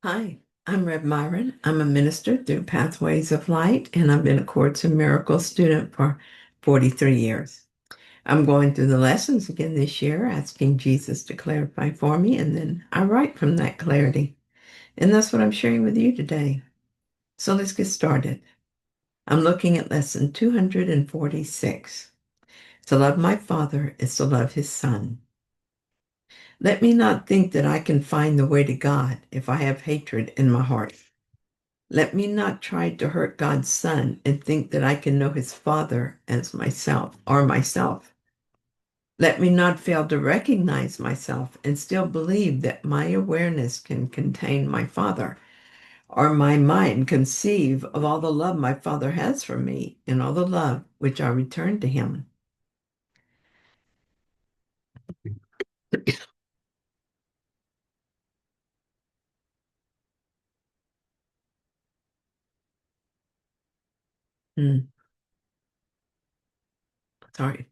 Hi, I'm Reb Myron. I'm a minister through Pathways of Light, and I've been a Courts in Miracles student for 43 years. I'm going through the lessons again this year, asking Jesus to clarify for me, and then I write from that clarity. And that's what I'm sharing with you today. So let's get started. I'm looking at lesson 246. To love my Father is to love his Son. Let me not think that I can find the way to God if I have hatred in my heart. Let me not try to hurt God's Son and think that I can know his Father as myself or myself. Let me not fail to recognize myself and still believe that my awareness can contain my Father, or my mind conceive of all the love my Father has for me and all the love which I return to him. Hmm, sorry.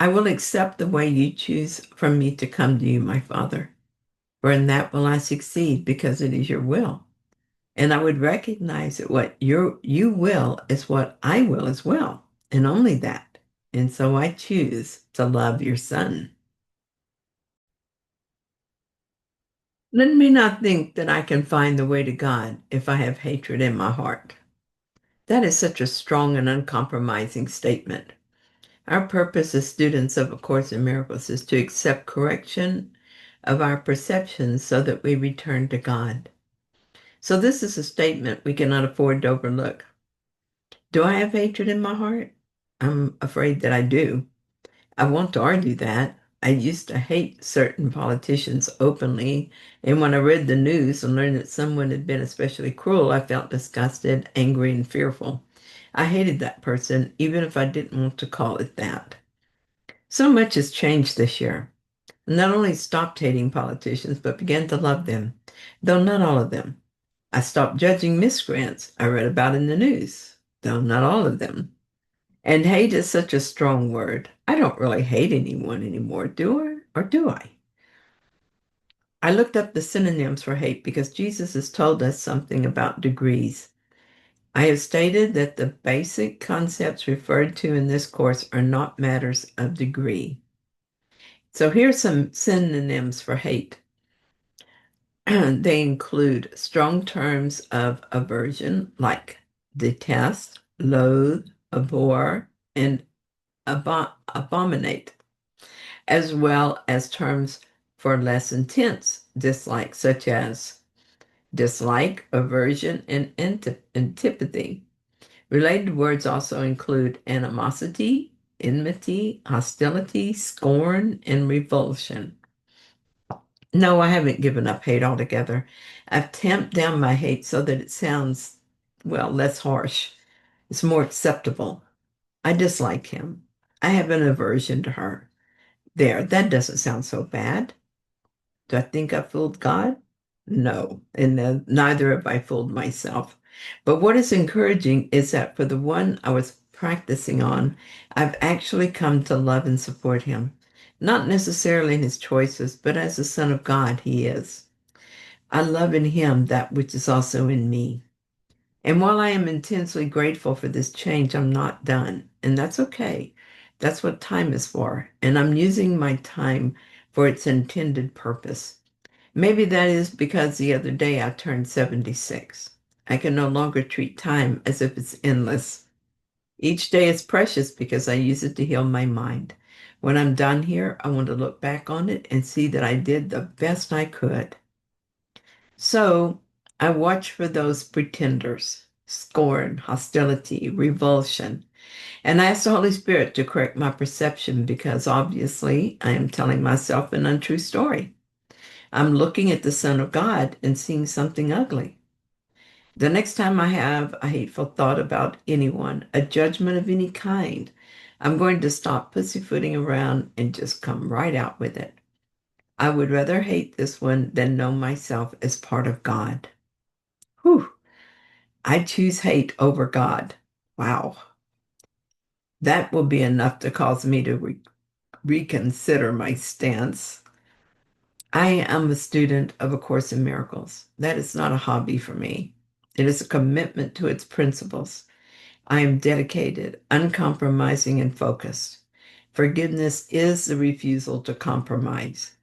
I will accept the way you choose from me to come to you, my Father, for in that will I succeed because it is your will. And I would recognize that what you will is what I will as well, and only that. And so I choose to love your Son. Let me not think that I can find the way to God if I have hatred in my heart. That is such a strong and uncompromising statement. Our purpose as students of A Course in Miracles is to accept correction of our perceptions so that we return to God. So this is a statement we cannot afford to overlook. Do I have hatred in my heart? I'm afraid that I do. I want to argue that. I used to hate certain politicians openly, and when I read the news and learned that someone had been especially cruel, I felt disgusted, angry, and fearful. I hated that person, even if I didn't want to call it that. So much has changed this year. I not only stopped hating politicians, but began to love them, though not all of them. I stopped judging miscreants I read about in the news, though not all of them. And hate is such a strong word. I don't really hate anyone anymore, do I? Or do I? I looked up the synonyms for hate because Jesus has told us something about degrees. I have stated that the basic concepts referred to in this course are not matters of degree. So here's some synonyms for hate. They include strong terms of aversion like detest, loathe, abhor, and abominate, as well as terms for less intense dislike, such as dislike, aversion, and antipathy. Related words also include animosity, enmity, hostility, scorn, and revulsion. No, I haven't given up hate altogether. I've tamped down my hate so that it sounds, well, less harsh. It's more acceptable. I dislike him. I have an aversion to her. There, that doesn't sound so bad. Do I think I fooled God? No, and neither have I fooled myself. But what is encouraging is that for the one I was practicing on, I've actually come to love and support him. Not necessarily in his choices, but as the Son of God, he is. I love in him that which is also in me. And while I am intensely grateful for this change, I'm not done. And that's okay. That's what time is for. And I'm using my time for its intended purpose. Maybe that is because the other day I turned 76. I can no longer treat time as if it's endless. Each day is precious because I use it to heal my mind. When I'm done here, I want to look back on it and see that I did the best I could. So I watch for those pretenders, scorn, hostility, revulsion, and I ask the Holy Spirit to correct my perception because obviously I am telling myself an untrue story. I'm looking at the Son of God and seeing something ugly. The next time I have a hateful thought about anyone, a judgment of any kind, I'm going to stop pussyfooting around and just come right out with it. I would rather hate this one than know myself as part of God. Whew. I choose hate over God. Wow. That will be enough to cause me to reconsider my stance. I am a student of A Course in Miracles. That is not a hobby for me. It is a commitment to its principles. I am dedicated, uncompromising, and focused. Forgiveness is the refusal to compromise.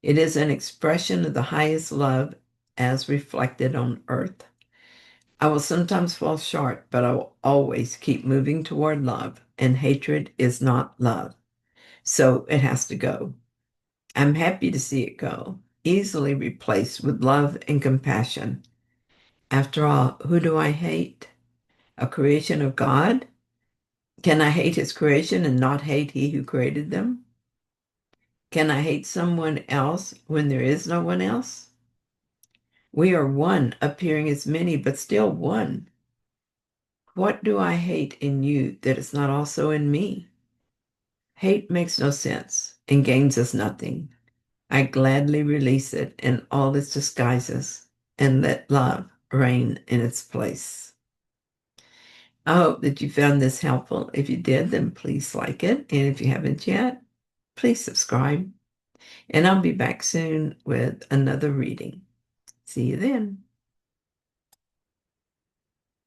It is an expression of the highest love as reflected on earth. I will sometimes fall short, but I will always keep moving toward love, and hatred is not love. So it has to go. I'm happy to see it go, easily replaced with love and compassion. After all, who do I hate? A creation of God? Can I hate his creation and not hate he who created them? Can I hate someone else when there is no one else? We are one, appearing as many, but still one. What do I hate in you that is not also in me? Hate makes no sense and gains us nothing. I gladly release it in all its disguises and let love reign in its place. I hope that you found this helpful. If you did, then please like it. And if you haven't yet, please subscribe. And I'll be back soon with another reading. See you then.